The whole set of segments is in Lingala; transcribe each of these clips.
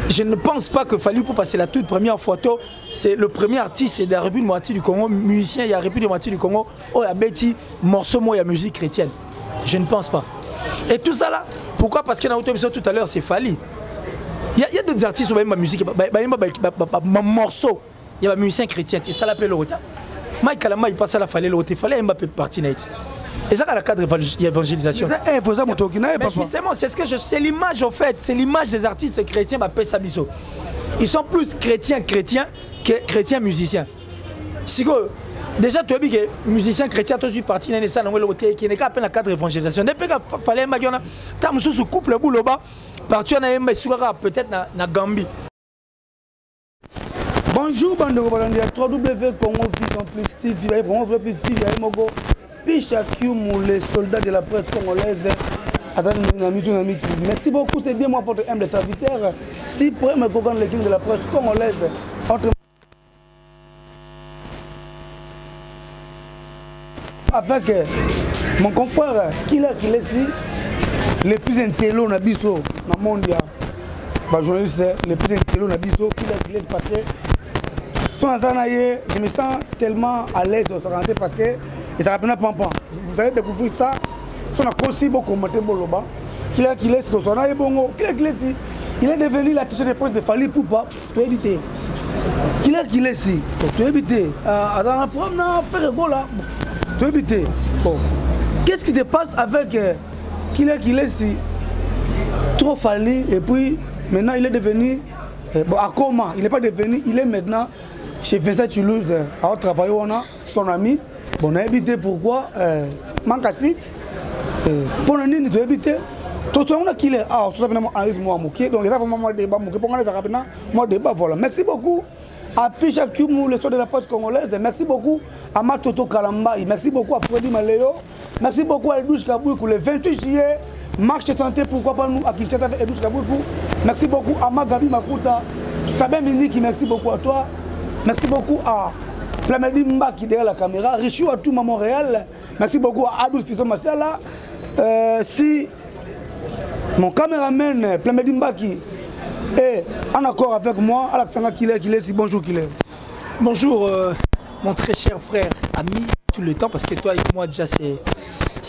Je ne pense pas que Fally, pour passer la toute première photo, c'est le premier artiste de la République moitié du Congo, musicien, il y a la République moitié du Congo, oh, il y a Betty, morceau, il y a musique chrétienne. Je ne pense pas. Et tout ça là, pourquoi? Parce que dans l'auto tout à l'heure, c'est Fally. Il y a d'autres artistes qui ont ma musique, mon morceau, il y a un musicien chrétien, et ça l'appelle le retard. Mike Kalama, il passe à la Fally, le retard, Fally, Mbappé partie net. Et ça, dans le cadre d'évangélisation. Justement, c'est ce que c'est l'image en fait, c'est l'image des artistes chrétiens, Sabiso. Ils sont plus chrétiens que chrétiens musiciens. Si déjà, tu as dit que musicien chrétien, tu es parti dans le qui n'est qu'à peine dans le cadre d'évangélisation. Depuis qu'il fallait un couple de boulot, partir peut-être dans Gambie. Bonjour, bande de Roland, www Congo Plus TV, Congo Plus TV, Pichakium, les soldats de la presse congolaise. Merci beaucoup, c'est bien moi votre humble serviteur. Si pour me comprendre l'équipe de la presse congolaise, avec mon confrère Killer ici, le plus intello na biso na mondia. Journaliste, le plus intello na biso Killer parce que je me sens tellement à l'aise de se rentrer parce que vous allez découvrir ça. On a aussi beaucoup commenté Boloba. Il est devenu la t-shirt de presse de Fally Poupa pour éviter. Il est ici pour éviter. Dans la forme, faire go là. Pour éviter. Qu'est-ce qui se passe avec qu'il est ici? Trop Fally et puis maintenant il est devenu à coma. Il n'est pas devenu, il est maintenant chez Vincent Toulouse à travailler. On a son ami. On a évité pourquoi manque à site. Pour nous, nous devons éviter. Tout ce monde qui est à donc il y a vraiment des débats. Moi débat voilà. Merci beaucoup à Pichakium, le soir de la presse congolaise. Merci beaucoup à Matoto Kalamba. Merci beaucoup à Freddy Maléo. Merci beaucoup à Edouche Kabouikou le 28 juillet. Marche de santé, pourquoi pas nous à Kinshasa avec Edouche Kabouikou. Merci beaucoup à Magabi Makuta. Sabin Miniki, merci beaucoup à toi. Merci beaucoup à Plamedi Mba qui est derrière la caméra. Richou à tout Montréal. Merci beaucoup à Adou Fiso Massala. Si mon caméraman Plamedi Mba qui est en accord avec moi, Alexandra Killer, si bonjour Killer. Bonjour mon très cher frère, ami, tout le temps, parce que toi et moi déjà c'est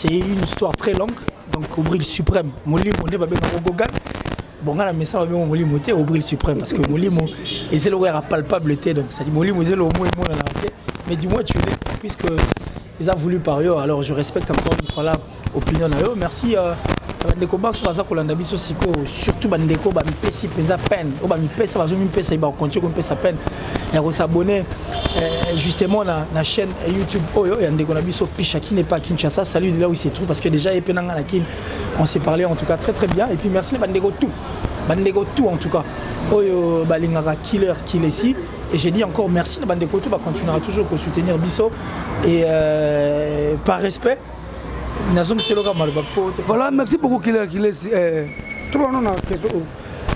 une histoire très longue. Donc au bril suprême, Moli Moné va bien au Gogan. Bon, on a mis ça au Moli Moté au bril suprême parce que Moli Mo et c'est le roi palpable té donc ça dit Moli Mo c'est le mot dans la tête. Mais dis-moi tu l'es puisque ils ont voulu par eux, alors je respecte encore une fois l'opinion à eux. Merci Bandeko ba sur ça kolanda biso siko surtout Bandeko ba mi pesi penza peine o ba mi pesa bazo mi pesa ba continuer comme pesa peine et on s'abonner justement na chaîne YouTube Oyo et Ndeko na biso Picha qui n'est pas Kinshasa. Salut de là où il se trouve parce que déjà et penanga na Kin on s'est parlé en tout cas très bien et puis merci Bandeko tout en tout cas Oyo balingaka Killer ici. Et j'ai dit encore merci, Bandeko tout va continuera toujours pour soutenir Bisso et par respect. Voilà, merci beaucoup Killer.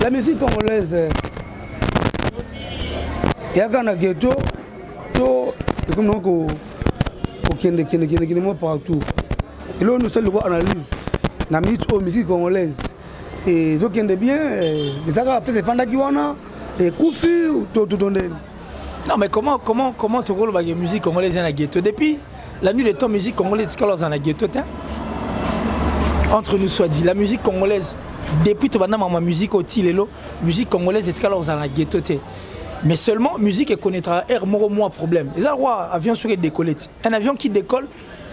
La musique congolaise, il y a un ghetto, comme nous partout. Et là, nous sommes le analyse la musique congolaise. Et ils ont bien, les gens appellent les Fanda Kiwana, et Koufi ou tout donner. Non, mais comment tu roules la musique congolaise dans la ghetto? Depuis la nuit de ton musique congolaise dans la ghetto, entre nous soit dit, la musique congolaise, depuis que ma musique au Tilelo, musique congolaise est dans la ghetto. Mais seulement, musique connaîtra air moins problème. Les avions sur décoller. Un avion qui décolle,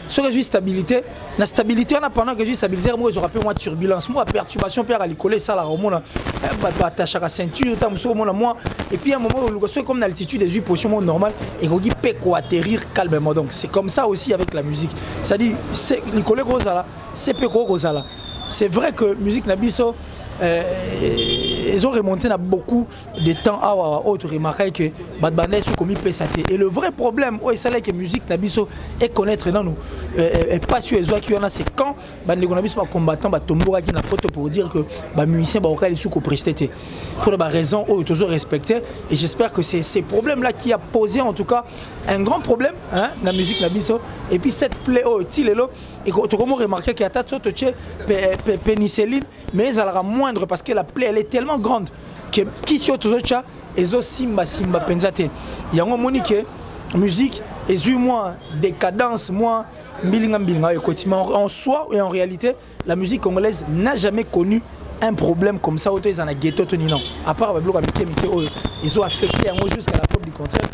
sur la stabilité, la stabilité, on a pendant que la stabilité, moi, je rappelle moi turbulence, moi, perturbation, père à l'école, ça, là, au moins, attache à la ceinture, moi, et puis à un moment, c'est comme l'altitude des 8 positions normales, et on dit, peut atterrir calmement. Donc, c'est comme ça aussi avec la musique. C'est-à-dire, l'école, c'est peu Rosala. C'est vrai que musique Nabiso, ils ont remonté beaucoup de temps à autre remarqué que Badbanais sont commis PSAT. Et le vrai problème, c'est que musique Nabiso est connaître dans nous. Et pas sur les autres qui en a, c'est quand Bandeko Nabiso va combattant, Tombora qui n'a pas pour dire que les musiciens vont aller sous presté. Pour des raisons où ils ont respecté. Et j'espère que c'est ces problèmes-là qui a posé en tout cas un grand problème dans la musique Nabiso. Et puis cette plaie au Tilelo, et tu as remarqué qu'il y a tas de pénicilline, mais elle sera moindre parce que la plaie elle est tellement grande que que qui sur toujours ça ezo simba penzate yango monique musique et moi décadence moi mbilinga mais en soi et en réalité la musique congolaise n'a jamais connu un problème comme ça autour dans ghetto non à part le bloc avec ils ont affecté jusqu'à la preuve du contraire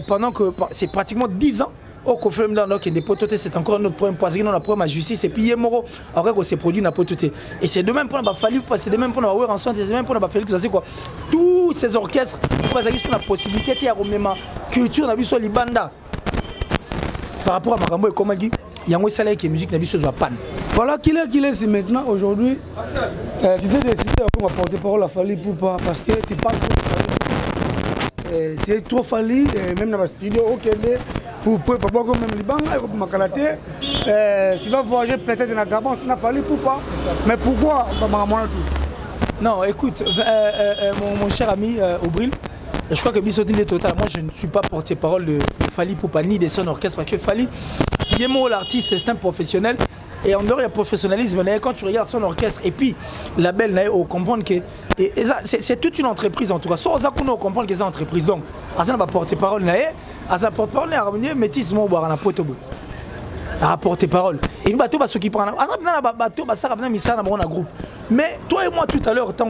pendant que c'est pratiquement 10 ans au confirme dans que des pototés c'est encore notre problème parce que nous on a problème à justice et puis yemoro après que c'est produit n'a pototé et c'est de même pour n'a fallu passer de même pour avoir ensemble c'est de même pour n'a fallu que ça c'est quoi tous ces orchestres parce qu'ils ont la possibilité de remettre culture na biso libanda par rapport à Makambo et comment dit yango salé que musique na biso soit panne voilà qu'il est si maintenant aujourd'hui tu t'es décidé à porter parole à Fally Ipupa parce que tu parles c'est trop Fally même dans le studio OK pour même Libanga et Makalaté tu vas voyager peut-être dans la Gabon tu n'as Fally Ipupa mais pourquoi non écoute mon cher ami Obril je crois que Bissotine total moi je ne suis pas porte-parole de Fally Ipupa ni de son orchestre parce que Fally il est l'artiste c'est un professionnel et en dehors du professionnalisme quand tu regardes son orchestre et puis la belle on comprend que c'est toute une entreprise en tout cas sans on comprend que c'est une entreprise donc à ça va porte-parole à sa porte-parole harmonieux métis mo boire na potobo à porte-parole et bateau va s'occuper bateau va ça misa na mon groupe mais toi et moi tout à l'heure tant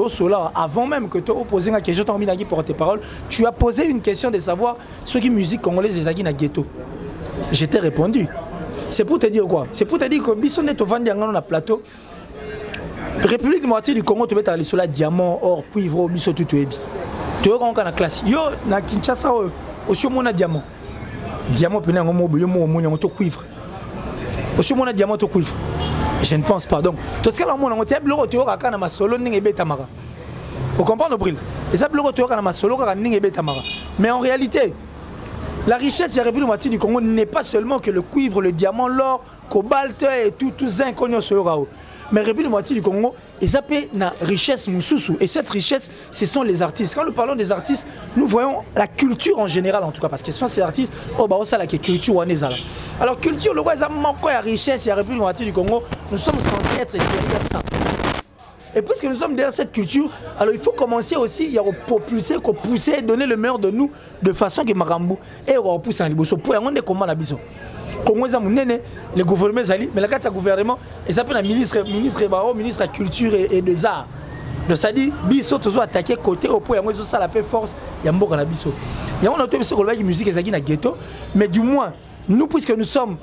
sola avant même que tu opposé une question t'as mis porte-parole tu as posé une question de savoir ce qui musique congolaise des agis na ghetto je t'ai répondu c'est pour te dire quoi c'est pour te dire que bisonne to vandi ngano na plateau République démocratique du Congo tu mets aller sur la diamant or cuivre biso tout ebi tu on kana classe yo na Kinshasa aussi mon diamant pena ngomo boyo mo to cuivre aussi mon diamant to cuivre je ne pense pas donc tout ce que là mon ngote bloko to ka na masolo ninge beta mara vous comprenez Bril et ça bloko to ka na masolo ka ninge beta mara mais en réalité la richesse de la République démocratique du Congo n'est pas seulement que le cuivre, le diamant, l'or, cobalt et tout ça qu'on sur Rao. Mais la République démocratique du Congo, ils appellent la richesse Moussoussou. Et cette richesse, ce sont les artistes. Quand nous parlons des artistes, nous voyons la culture en général, en tout cas, parce que ce sont ces artistes, oh bah ça la culture ou alors culture, le roi, ils ont la richesse de la République démocratique du Congo. Nous sommes censés être derrière ça. Et puisque nous sommes derrière cette culture, alors il faut commencer aussi à propulser, pousser, donner le meilleur de nous de façon que Marambo et on pousse en liboso pour on est comment la biso. Congo le gouvernement Zali, mais la carte gouvernement et ça peut la ministre de la culture et des arts. Donc ça dit biso toujours attaquer côté au point moi ça la paix force ya mboka na biso. Il y a on a tout ce que la musique ezaki na ghetto, mais du moins nous puisque nous sommes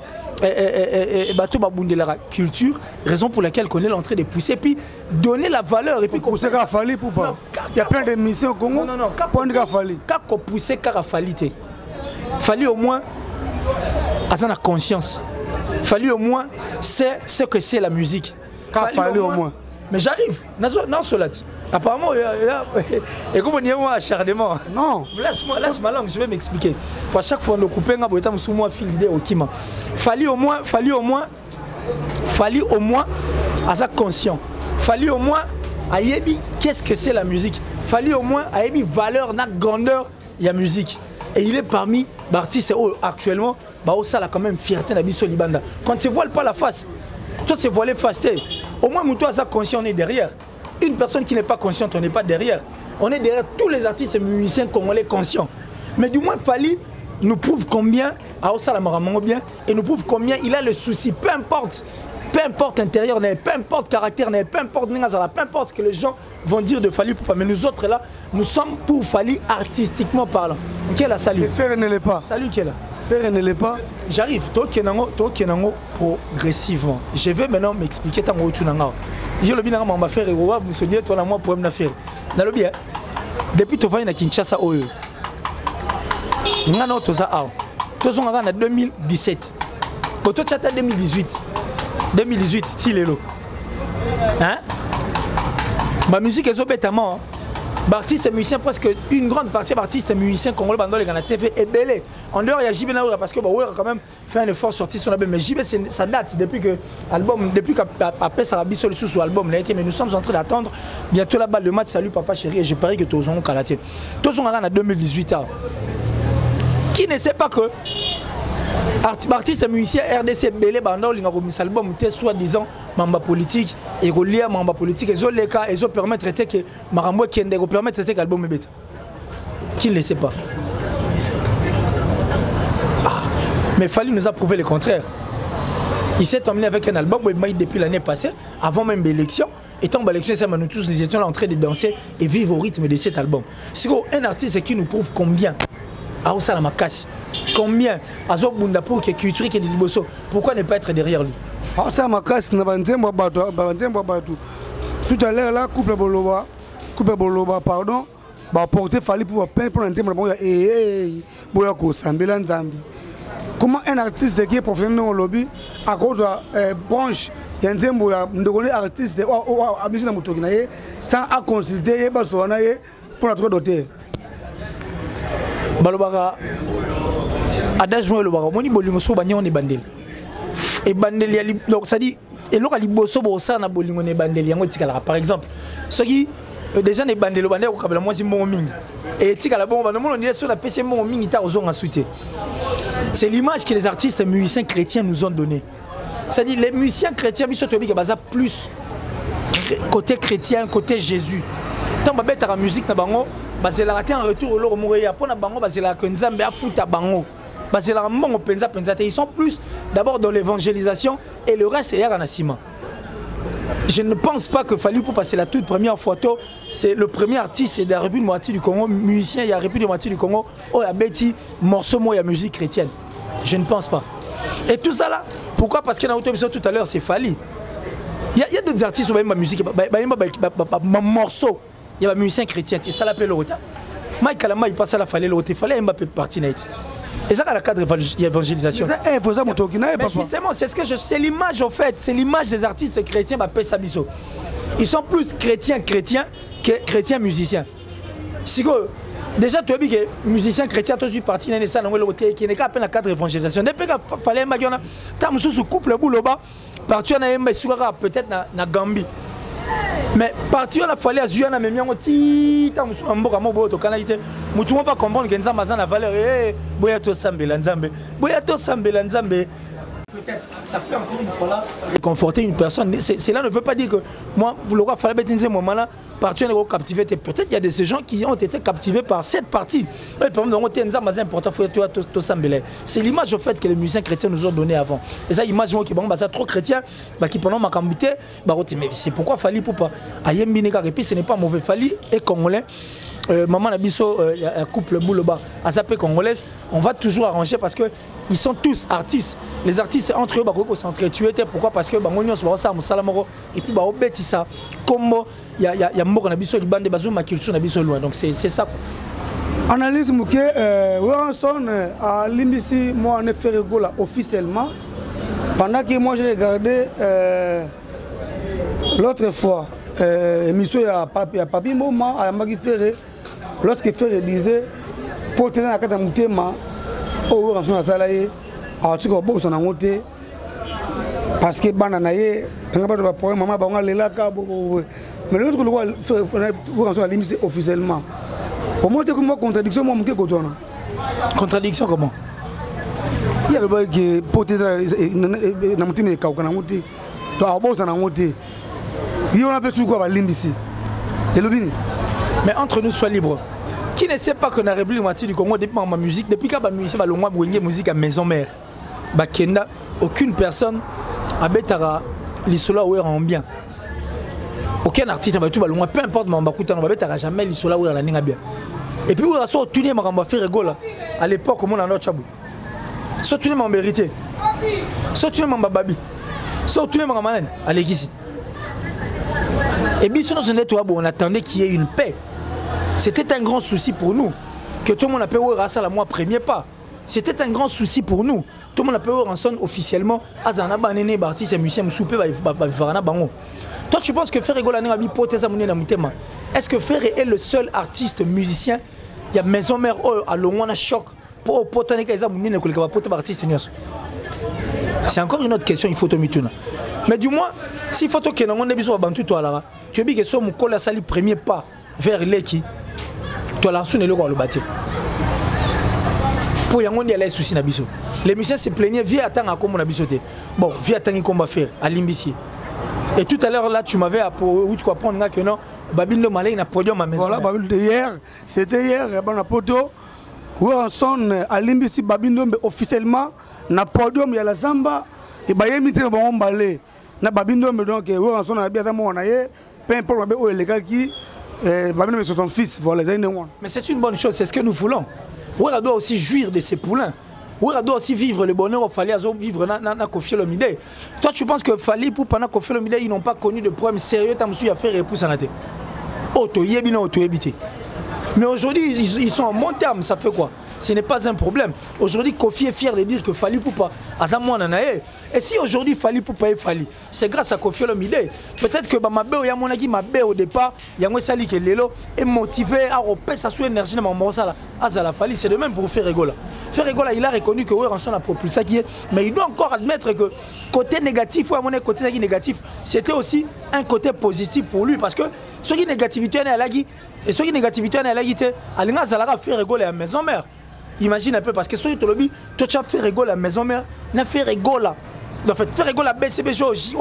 bateau babundela culture, raison pour laquelle on est l'entrée de pousser puis donner la valeur et puis pousser à Fally Ipupa. Il y a plein d'émissions au Congo. Non, quand pousser car Fally te. Fally au moins à la conscience. Fally au moins c'est ce que c'est la musique. Fally au moins. Mais j'arrive. Non cela. Apparemment, et comme on y est moi acharnement. Non. Laisse ma langue, je vais m'expliquer. Pour chaque fois, on coupe un peu sous moi fil d'idée au Kima. Fally au moins à sa conscience. Fally au moins à yebi qu'est-ce que c'est la musique. Fally au moins à yebi valeur, na grandeur, il y a musique. Et il est parmi les artistes actuellement, ça a quand même fierté na biso libanda. Quand tu ne voiles pas la face, toi c'est voilé face. Au moins toi à sa conscience on est derrière. Une personne qui n'est pas consciente, on n'est pas derrière. On est derrière tous les artistes et musiciens congolais conscients. Mais du moins, Fally nous prouve combien, bien, et nous prouve combien il a le souci, peu importe intérieur, peu importe caractère, peu importe ce que les gens vont dire de Fally Ipupa. Mais nous autres là, nous sommes pour Fally artistiquement parlant. Qui est là, salut. Faire ne l'est pas. Salut, qui est là. Faire ne l'est pas. J'arrive, toi qui es progressivement. Je vais maintenant m'expliquer tant que tu n'as pas. Je le bien m'a faire roi, monsieur dit toi là moi pour me faire. Dans le bien. Depuis tu vas à Kinshasa oyo. Ngana to za aw. To zo ngana 2017. Ko to chata 2018. 2018 tilelo. Hein? Ma musique est bêtement. Artistes et musiciens, presque une grande partie d'artistes et musiciens congolais dans les TV est belé. En dehors, il y a JB Naoura parce que on a quand même fait un effort sorti sur la mais JB ça date depuis que l'album, depuis qu'après ça a mis sur le sous-album, mais nous sommes en train d'attendre bientôt là-bas le match Salut Papa Chéri et je parie que tous ont calaté. Tous ont en 2018 ans. Qui ne sait pas que artistes et musiciens RDC belé bandol il a remis album soi-disant mamba politique et relier mamba politique et les cas et permettre que marambo qui ende permettre que album bête. Qui ne le sait pas. Ah, mais Fally nous a prouvé le contraire. Il s'est emmené avec un album depuis l'année passée, avant même l'élection. Étant l'élection, nous tous nous étions là en train de danser et vivre au rythme de cet album. C'est un artiste qui nous prouve combien combien pour que culture qui est de pourquoi ne pas être derrière lui. Tout à l'heure là, couple Boloba, pardon, porter Fally pour prendre un thème comment un artiste qui est professionnel au lobby à cause de branche il y a un thème où un artiste sans consulter pour notre doté. Balobara adage moi le baro moni bolingo so banyo ne bandeli et bandeli ya donc ça dit et loka liboso bo ça na bolingo ne bandeli yango tikala par exemple ce qui déjà ne bandeli bandeli ko kabela moi si mon mingi et tikala bon ba no mo ni so na pc mon mingi ta ozonga souté. C'est l'image que les artistes musiciens chrétiens nous ont donnée. C'est-à-dire les musiciens chrétiens biso to bi ke baza plus côté chrétien, côté Jésus. Tant ba beta la musique na bango c'est la raté en retour au Mouréa pour na bango c'est la Nzambe a fouta bango c'est la mongo penza ils sont plus d'abord dans l'évangélisation et le reste est en assima. Je ne pense pas que Fally pour passer la toute première photo c'est le premier artiste de la République démocratique du Congo musicien il y a République démocratique du Congo oh ya beti morceau moi ya musique chrétienne. Je ne pense pas. Et tout ça là pourquoi parce que dans l'auto tout à l'heure c'est Fally. Il y a d'autres artistes qui ont ma musique ma morceau. Il y a des musiciens chrétiens, et ça l'appelle le retard. Mike Kalama, il passe à la Fally, il fallait Mbappé partir net. Et ça, dans le cadre d'évangélisation. Justement, c'est ce que c'est l'image en fait, c'est l'image des artistes chrétiens, Mbappé Sabiso. Ils sont plus chrétiens que chrétiens musiciens. Si déjà, tu as vu que musiciens chrétiens, tu as parti dans ça, qui n'est qu'à peine la cadre d'évangélisation. Depuis qu'il fallait Mbappé, tu as mis couple Bouloba, parti en Mbappé, peut-être na Gambie. Mais parti on a fallu azuya na memia ngoti ta musu mboka mo boto kana ite mutu mo pas comprendre que nzamba za na valeur boya to sambela nzambe peut-être ça peut encore une fois là réconforter une personne. Cela ne veut pas dire que moi pour le roi fallait bêtiser moment là parti on est captivé peut-être il y a de ces gens qui ont été captivés par cette partie. Mais par exemple on nzamba za important faut to sambela. C'est l'image au fait que les musiciens chrétiens nous ont donné avant. Et ça image qui bon ça trop chrétien qui pendant ma cambité mais c'est pourquoi Fally pour pas ayembi neka et puis ce n'est pas mauvais Fally et congolais. Maman Nabiso, couple Bouloba, Azapé congolaise, on va toujours arranger parce qu'ils sont tous artistes. Les artistes entre eux, ils s'entretuent. Pourquoi? Parce que et puis ça comme il y a Moko Nabiso, il bande de ma culture Nabiso loin. Donc c'est ça. Analyse Mouké, Wilson a limité moi en effet là officiellement. Pendant que moi j'ai regardé l'autre fois, émission à Papi Moment à Magui Ferré. Lorsque Ferré disait pour tenir la carte à Moutema, au rançon à Salaye, à Tchiko Bo son amoté, parce que Bananaye, quand on va pour maman, on a les lacs, mais l'autre loi, vous rançon à limiter officiellement. Comment tu as contradiction, moi, mon coton? Contradiction comment? Il y a le bail qui pour tenir la Moutema et Kaukanamoté, donc à Bo son amoté, il y a un peu de quoi à limiter. Et le bini. Mais entre nous, sois libre. Qui ne sait pas que la République démocratique du Congo dépend de ma musique, depuis que ma musique à maison mère, aucune personne a bétara l'isola ou en bien. Aucun artiste a tout ballon, peu importe ma bakuta, on va bétara jamais l'isola ou la ninga bien. Et puis on a sorti ma ramba fait rigole à l'époque comme on a notre chabou. Sorti ma vérité. Sorti ma babi. Sorti ma maman à l'église. Et bien, on attendait qu'il y ait une paix. C'était un grand souci pour nous. Que tout le monde appelle Rassa la moi premier pas. C'était un grand souci pour nous. Tout le monde appelle Ranson officiellement. Azana Banene, Bartis et Musiem Soupé, Varana Bango. Toi, tu penses que Ferré Golani a mis Poteza Mounena Moutema? Est-ce que Ferré est le seul artiste musicien? Il y a Maison Mère à Longwana Choc. Pour Potaneka Eza Mounena Kolika Poté Bartis et c'est encore une autre question, il faut te mituna. Mais du moins, si photo que nous avons bantu toi là, tu as dit que son mon sali premier pas vers l'équipe, toi là le le bâtir. Pour y avoir des soucis na biso. Les musiciens se plaignaient viens attendre à comme on a bisoté. Bon, viens attendre qu'on va faire à l'imbissier. Et tout à l'heure là, tu m'avais où tu comprends que non, Babindo Malé il a podium à maison. Voilà, Babindo hier, c'était hier, on a poto. Weranson a limbisi Babindo officiellement na podium ya la Zamba et Bayemi te bon balé. Na Babindo donc Weranson a bien mon aye, peu importe Babé ou les gars qui Babindo c'est son fils, voilà, mais c'est une bonne chose, c'est ce que nous voulons. Ouera doit aussi jouir de ses poulains. Ouera doit aussi vivre le bonheur au Fali Azo vivre na Kofi Olomide. Toi tu penses que Fali pour pendant Kofi Olomide ils n'ont pas connu de problème sérieux Tamsou a fait épouse en até. Auto yebina auto yebité. Mais aujourd'hui ils sont en bon terme, ça fait quoi? Ce n'est pas un problème. Aujourd'hui Kofi est fier de dire que Fali Poupa Azamou Nanae. Et si aujourd'hui Fali Poupa est Fali, c'est grâce à Kofi Olomide. Peut-être que Mabé ou Yamonaki Mabé au départ, Yango Sali que Lelo est motivé à repasser sa sous énergie dans mon ça Azala Fali, c'est de même pour faire rigoler. Faire rigoler, il a reconnu que Weranson a propulsé ça qui est, mais il doit encore admettre que côté négatif ou à mon côté négatif, c'était aussi un côté positif pour lui parce que ce qui négativité est à la guide et ce qui négativité est à la guide, Alinga Zalara fait rigoler à la maison mère. Imagine un peu parce que si tu lobby, toi tu as fait rigoler à la maison mère, n'a fait rigoler. En fait, faire rigoler à BCBJ, tu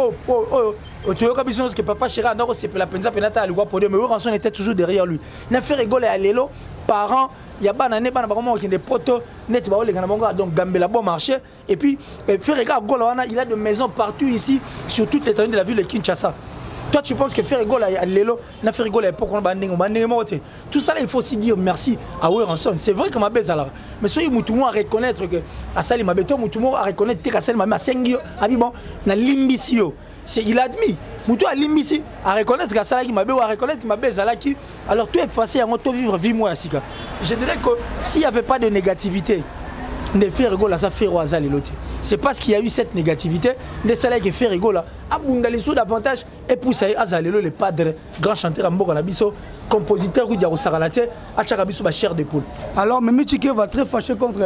as vu que papa Chira, non, c'est la penza penata à lui pour dire, mais Weranson était toujours derrière lui. N'a fait rigoler à Lelo, parents, il y a pas d'année, qui a des potes, net, donc Gambela bon marché. Et puis, faire rigoler, il a des maisons partout ici, sur toute l'étendue de la ville de Kinshasa. Toi, tu penses que faire rigoler à Lelo, n'a fait rigoler pour qu'on banding. Tout ça, là, il faut aussi dire merci à Weranson. C'est vrai que ma baise alors. Mais soyez Moutoumou à reconnaître que Assali Mabeto, Moutoumou à reconnaître que Assali Mama Sengio, Abibon, na Limbisio. Il a admis. Moutou à Limbisi à reconnaître que Assali Mabé ou à reconnaître que ma baise qui. Alors, tout est passé à auto vivre vie moi à Sika. Je dirais que s'il n'y avait pas de négativité, de faire rigoler ça fait roisa les lotis. C'est parce qu'il y a eu cette négativité de celle qui fait rigoler. Abunda les sous davantage et pour ça azalelo le padre grand chanteur à Mboka Nabiso compositeur ou Diaro Saralate à Chakabiso ba chair de poule. Alors Mimi Chike va très fâché contre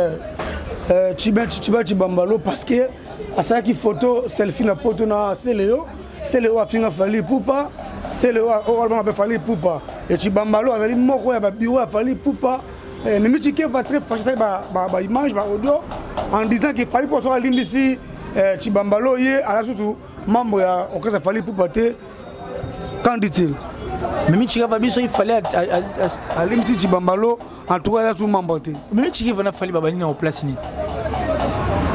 Chibambalo parce que à ça qui photo selfie na poto na c'est Léo a fini Fali Poupa c'est Léo a Fali Poupa et Chibambalo a dit moko ya ba bureau a Fali Poupa. Mimi Chike va très fâché ça ba image ba audio en disant qu'il fallait pour soit Limbisi Chibambalo hier à la surtout membre ya Okasa Fali Poupa te qu'en dit-il? Mimi Chike va biso il fallait à Limbisi Chibambalo en tout cas là sous membre te. Mimi Chike va na Fali babani en place ni.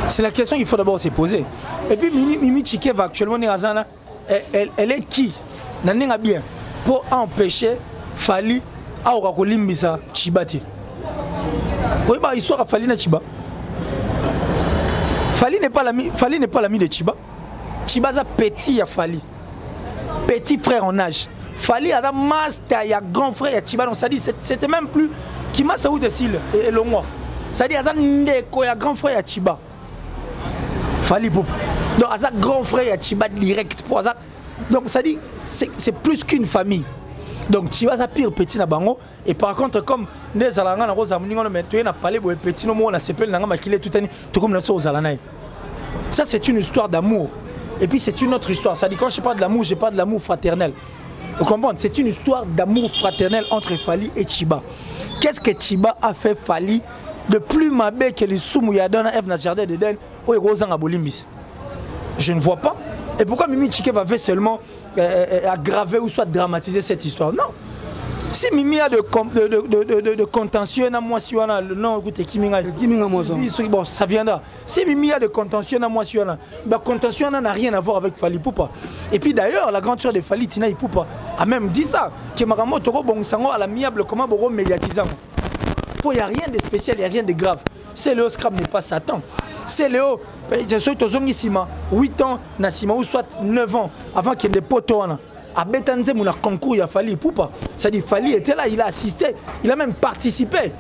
C'est la question qu'il faut d'abord se poser. Et puis Mimi Chike va actuellement elle est qui? Nanenga bien pour empêcher Fali à Okakolimbisa Chibati. Oui, bah, histoire à Fali na Chiba. Fali n'est pas l'ami de Chiba. Chiba est petit à Fali. Petit frère en âge. Fali a master, il y a grand frère à Chiba. Donc ça dit, c'était même plus qui m'a saoudé de Sil et le moi. Ça dit, il y a grand frère à Chiba. Fali pour. Donc, il y a grand frère à Chiba direct. Donc ça dit, c'est plus qu'une famille. Donc tu vas à pire petit na bango et par contre comme les alanga na rosa muningo mais tu na parler boy petit no mo na sepel na makile tout ani tout comme na so zalana. Ça c'est une histoire d'amour et puis c'est une autre histoire. Ça dit quand je parle de l'amour, je parle de l'amour fraternel. Vous comprenez? C'est une histoire d'amour fraternel entre Fali et Chiba. Qu'est-ce que Chiba a fait Fali de plus mabé que les Soumouyada na F na jardin d'Eden ou Rosa Ngabolimbis? Je ne vois pas. Et pourquoi Mimi Chike va faire seulement aggraver ou soit dramatiser cette histoire? Non. Si Mimi a de contentieux, non, écoutez, bon, ça viendra. Si Mimi a de contentieux, contentieux n'a rien à voir avec Fali Poupa. Et puis d'ailleurs, la grande sœur de Fali, Tina Poupa, a même dit ça, que Maramo Toro Bongsango à l'amiable, comment Boro médiatisant. Il n'y a rien de spécial, il n'y a rien de grave. C'est le Scrap n'est pas Satan. C'est Léo, 8 ans, ou soit 9 ans, avant qu'il y ait des poteaux. À Betanze, mon concours, il a fallu Poupa. C'est-à-dire Fali était là, il a assisté, il a même participé.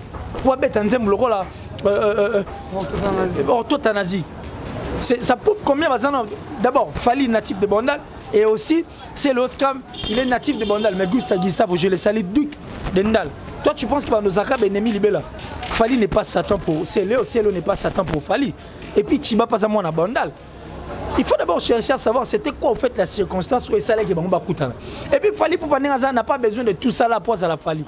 Pour Betanze, le rôle là, orthothanasie. Ça prouve combien d'abord, Fali natif de Bandal, et aussi, c'est l'Oscam, il est natif de Bandal, mais Gustave, je le salue, duc de Ndal. Toi, tu penses qu'il va nous arabes ennemis libéla? Fali n'est pas Satan pour Léo n'est pas Satan pour Fali. Et puis Chiba pas à moi en Bandal. Il faut d'abord chercher à savoir c'était quoi en fait la circonstance où il s'allait que Bangba Koutana. Et puis Fali pour Panengaza n'a pas besoin de tout ça là pour à la Fali.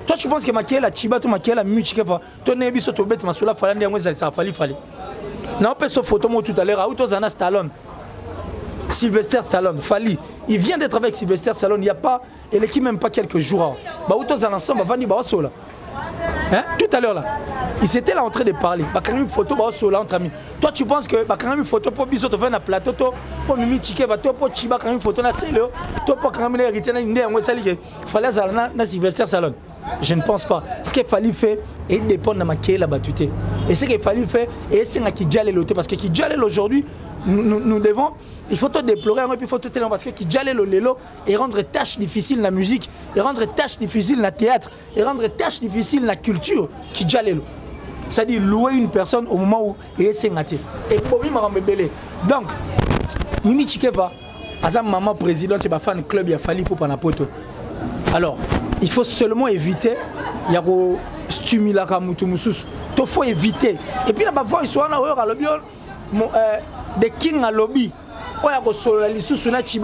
Toi tu penses que maquiller la Chiba, tu maquiller la Muchikefa, ton nebi soto bête masula Fali ça Fali. Non, on peut se photo moi tout à l'heure à Outozana Stallone. Sylvester Stallone, Fali, il vient d'être avec Sylvester Stallone, il n'y a pas, et l'équipe même pas quelques jours. Bah, où tous à l'ensemble, va venir là. Hein? Tout à l'heure là, ils étaient là en train de parler. Bah, quand même une photo, bah, là entre amis. Toi, tu penses que bah, quand même une photo pour Biso, tu fais un plateau, pour Mimi Tike, bah, toi, pour Chiba, quand même une photo, c'est là, toi, pour quand même hériter, il fallait aller Sylvester Stallone. Je ne pense pas. Ce qu'il fallait faire, et dépend de ma quai la battue. Et ce qu'il fallait faire, et c'est qui déjà l'autre. Parce que qui déjà aujourd'hui, nous devons, il faut tout déplorer, et puis il faut tout tellement parce que qui déjà l'élo et rendre tâche difficile la musique, et rendre tâche difficile la théâtre, et rendre tâche difficile la culture, qui déjà l'élo. C'est-à-dire louer une personne au moment où il est sengaté. Et pour lui, m'a belé. Donc, Mimi Chikeva, Azam maman présidente, il a fait un club, il a fallu pour Panapoto. Alors, il faut seulement éviter, il y a un stimuler il faut éviter. Et puis là-bas, il faut avoir des kings à lobby.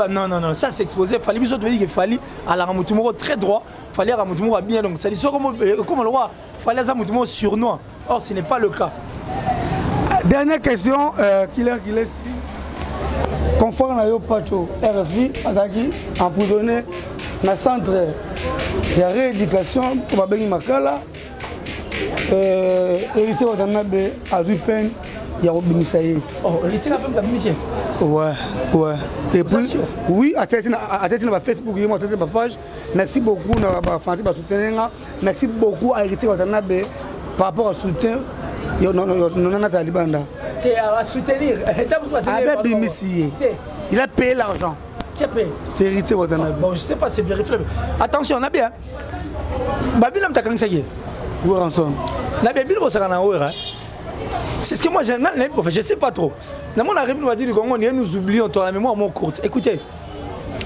Non, non, non, ça c'est exposé. Il fallait qu'il fallait à la Ramoutoumoro très droit, il fallait à Ramoutoumoro bien. Donc, ça dit comme le roi, il fallait à Ramoutoumoro surnois. Or, ce n'est pas le cas. Dernière question, qu'il est conforme à Yopacho, RFI, Azaki, emprisonné dans le centre de rééducation pour Babengi Makala, héritier Watanabe a eu peine, il y a Robin Saïe. Oh, héritier n'a pas de ouais, ouais. Et puis, oui, à Facebook, il y a ma page. Merci beaucoup à Francis pour soutenir. Merci beaucoup à héritier Watanabe par rapport au soutien. Non, à Libanda. À soutenir. Il a payé l'argent. Qui a payé? C'est héritier Watanabe. Bon, je sais pas, c'est vérifiable. Attention, on a bien. Babilam ta kangsagi. Où rançon? La Bible c'est ce que moi je sais pas trop. Dans mon arrivée, on va dire que nous oublions la mémoire mon courte. Écoutez,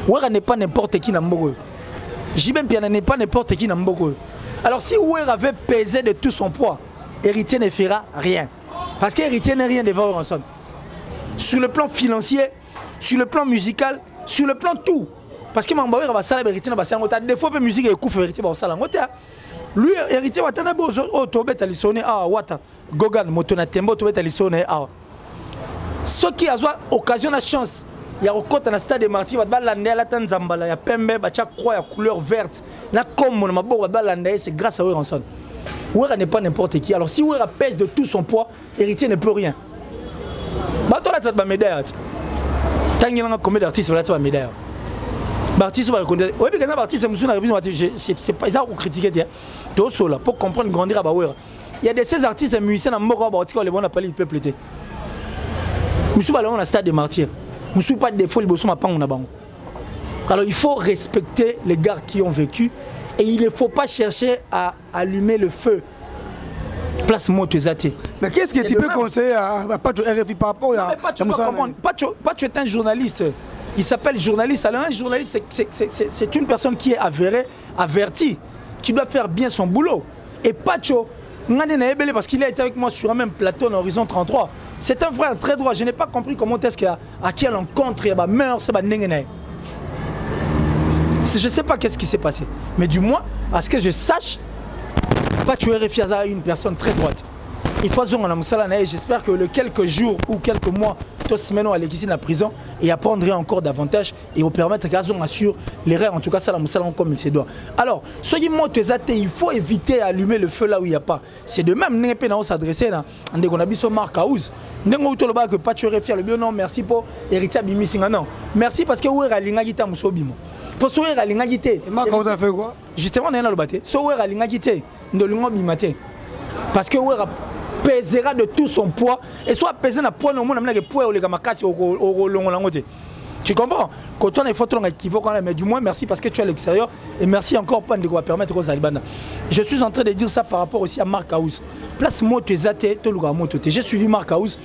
Ouera n'est pas n'importe qui dans Mboko. Jibem Piana n'est pas n'importe qui dans Mboko. Alors si Ouera avait pesé de tout son poids, héritier ne fera rien. Parce qu'héritier n'est rien devant Ranson. Sur le plan financier, sur le plan musical, sur le plan tout. Parce que Mambaoué va saler héritier na basé ngota des fois peu musique et couf héritier va saler ngota. Lui héritier watana bo o tobet alisone a wata Gogan motona tembo tobet alisone a. Ce qui a occasion la chance, il y a au côté dans stade de Martyrs va balander la Tanzambala, il y a pembe ba cha croix ya couleur verte. Na comme mon mabo va balander c'est grâce à Ranson. Ouera n'est pas n'importe qui. Alors si Ouera pèse de tout son poids, héritier ne peut rien. Bah toi là tu as ma médaille. Tant qu'il y a combien d'artistes là tu as ma médaille. Artiste va reconnaître. Oui, mais quand artiste c'est pas ça qu'on critique dia. Tout cela pour comprendre grandir à Ouera. Il y a des ces artistes et musiciens dans Moko Baotika les bons appelés du peuple était. Nous sommes allés au stade des Martyrs. Nous sommes pas des folles bossons à pas on a bango. Alors il faut respecter les gars qui ont vécu et il ne faut pas chercher à allumer le feu. Place Montezate. Mais qu'est-ce que tu peux conseiller à Pacho RFI par rapport à Pacho est un journaliste. Il s'appelle journaliste. Alors un journaliste, c'est une personne qui est avérée, avertie, qui doit faire bien son boulot. Et Pacho, parce qu'il a été avec moi sur un même plateau en Horizon 33. C'est un frère très droit. Je n'ai pas compris comment est-ce qu'à quelle rencontre il y a meurtre, c'est je ne sais pas qu'est-ce qui s'est passé. Mais du moins, à ce que je sache, Pacho RFI est une personne très droite. Il faut que j'espère que le quelques jours ou quelques mois, tous semaines à l'équipe de la prison et apprendrait encore davantage et au permettre qu'on assure les rêves, en tout cas ça la comme il se doit. Alors, ce qui monte il faut éviter d'allumer le feu là où il n'y a pas. C'est de même n'est pas s'adresser là. On a besoin de Marc House. N'est-ce pas que Pacho RFI le bien non merci pour héritier Bimisinga non. Merci parce que où est Linga Gita Musobimo. Pour sauver la Linga Gita. Marc House a fait quoi? Justement on est dans le bâté. Sauver la Linga Gita de Linga Bimate. Parce que où pesera de tout son poids et soit peser na poids au monde amena que poids au gamakasi au longolangote. Tu comprends? Quand on est photo on équivoque mais du moins merci parce que tu es à l'extérieur et merci encore pour nous permettre aux Alibana. Je suis en train de dire ça par rapport aussi à Marc House. Place Motezate to luga motote. J'ai suivi Marc House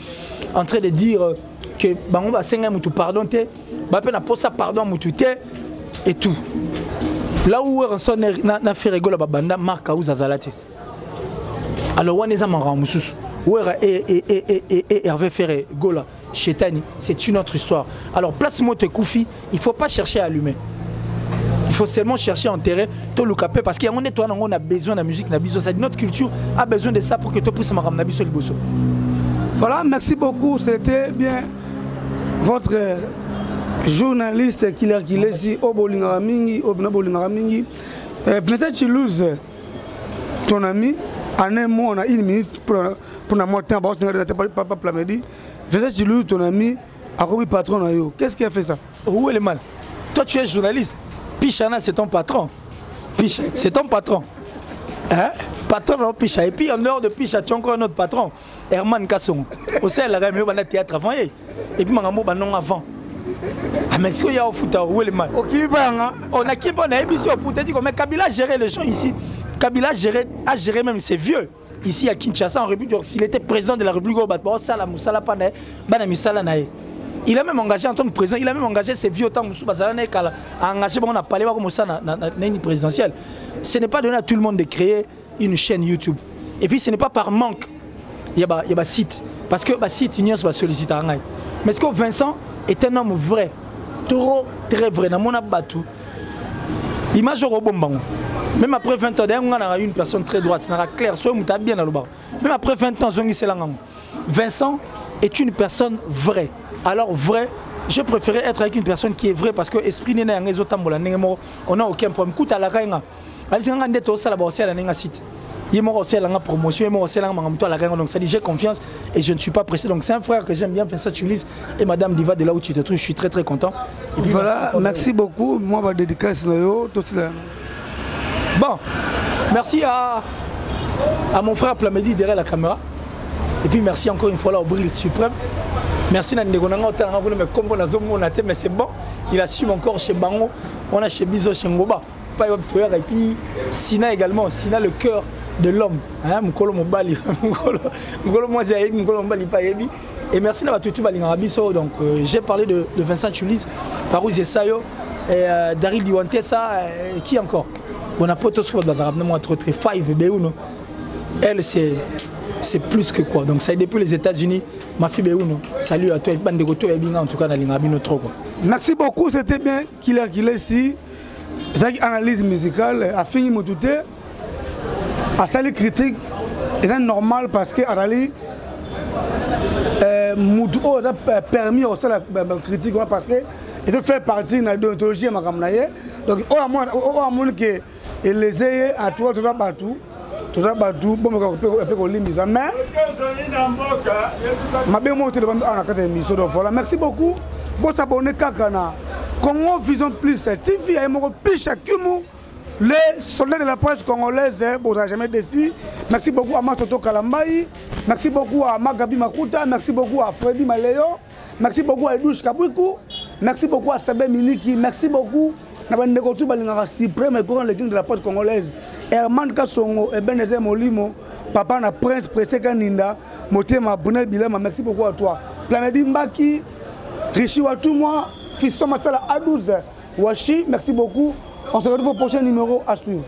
en train de dire que bango ba senga mutu pardon te, ba pe na posa pardon mutu te et tout. Là où Ranson na fait rigoler ba banda Marc House azalate. Alors, on est en Ramoussous. Et Hervé Ferré, Gola, Chetani, c'est une autre histoire. Alors, place Mote Koufi, il ne faut pas chercher à allumer. Il faut seulement chercher à enterrer tout le capé parce qu'on a besoin de la musique, notre culture a besoin de ça pour que tu puisses me ramener sur le bosso. Voilà, merci beaucoup. C'était bien votre Journaliste qui est ici, au Bolingaramingi, au Bolingaramingi. Peut-être tu loses ton ami, en un mois, on a une minute pour la moitié, on va pas Plamedi. Peut-être tu loses ton ami, à quoi patron. Qu'est-ce qui a fait ça? Où est le mal? Toi, tu es journaliste. Pichana, c'est ton patron. Picha, c'est ton patron. Hein? Patron, Picha. Et puis, en dehors de Picha, tu as encore un autre patron, Herman Kasson. Au sein, il a eu un théâtre avant. Et puis, Mangambo, non avant. Ah, mais est-ce qu'il y a au foot? Où est le mal? On a qui on a émission pour te dire que Kabila a géré les gens ici. Kabila a géré même ses vieux. Ici à Kinshasa, en République, s'il était président de la République, il a même engagé en tant que président, il a même engagé ses vieux autant à engager on a parlé comme ça dans une présidentielle. Ce n'est pas donné à tout le monde de créer une chaîne YouTube. Et puis ce n'est pas par manque. Il y a un site. Parce que le site, il y a un sollicité. Mais est-ce que Vincent est un homme vrai? Trop, très vrai. Dans mon abatou. L'image au robot. Même après 20 ans, on a une personne très droite. C'est clair, bien dans le bar. Même après 20 ans, Vincent est une personne vraie. Alors vrai, je préférais être avec une personne qui est vraie parce que l'esprit n'est pas on n'a aucun problème. Écoute à la reine. Promotion, donc ça dit j'ai confiance et je ne suis pas pressé. Donc c'est un frère que j'aime bien, Vincent Chulis et Madame Diva de là où tu te trouves, je suis très très content. Et puis voilà, merci beaucoup. Moi, je vais dédicacer tout cela. Bon, merci à mon frère Plamedi derrière la caméra. Et puis merci encore une fois là au Bril Suprême. Merci mais c'est bon, il assume encore chez Bango, on a chez Bizo, chez Ngoba. Et puis Sina également, Sina le cœur de l'homme. Et merci d'avoir tout le donc j'ai parlé de Vincent Chulis, Parou Zesayo, Daryl Diwantesa, qui encore? On a pas tous très elle c'est plus que quoi. Donc ça depuis les États-Unis, ma fille Béouno. Salut à toi, en tout cas dans l'Ingabino trop. Merci beaucoup, c'était bien qu'il est ici. C'est une analyse musicale, a fini mon douter. À ça les critiques, c'est normal parce que Arali Moutou a permis aussi la critique parce que il fait partie de la déontologie ma camnaye. Donc au moins que les ayés à toi tout partout. Tout ça bon mais merci beaucoup. Bon s'abonner Kakana. Congo Vision Plus TV et mon piche les soldats de la presse congolaise bon jamais déçu. Merci beaucoup à Matoto Kalambaï, merci beaucoup à Magabi Makuta, merci beaucoup à Freddy Maléo, merci beaucoup à Edouche Kabouikou, merci beaucoup à Sabé Miliki, merci beaucoup à Bandekotou Balingara Suprême et Coran de la presse congolaise. Herman Kassongo et Benezé Molimo, papa na Prince Pressé Kaninda, Motema Brunel Bilema, merci beaucoup à toi. Plamedi Mbaki, Richi Watouma, Fiston Masala A12, Washi, merci beaucoup. On se retrouve au prochain numéro à suivre.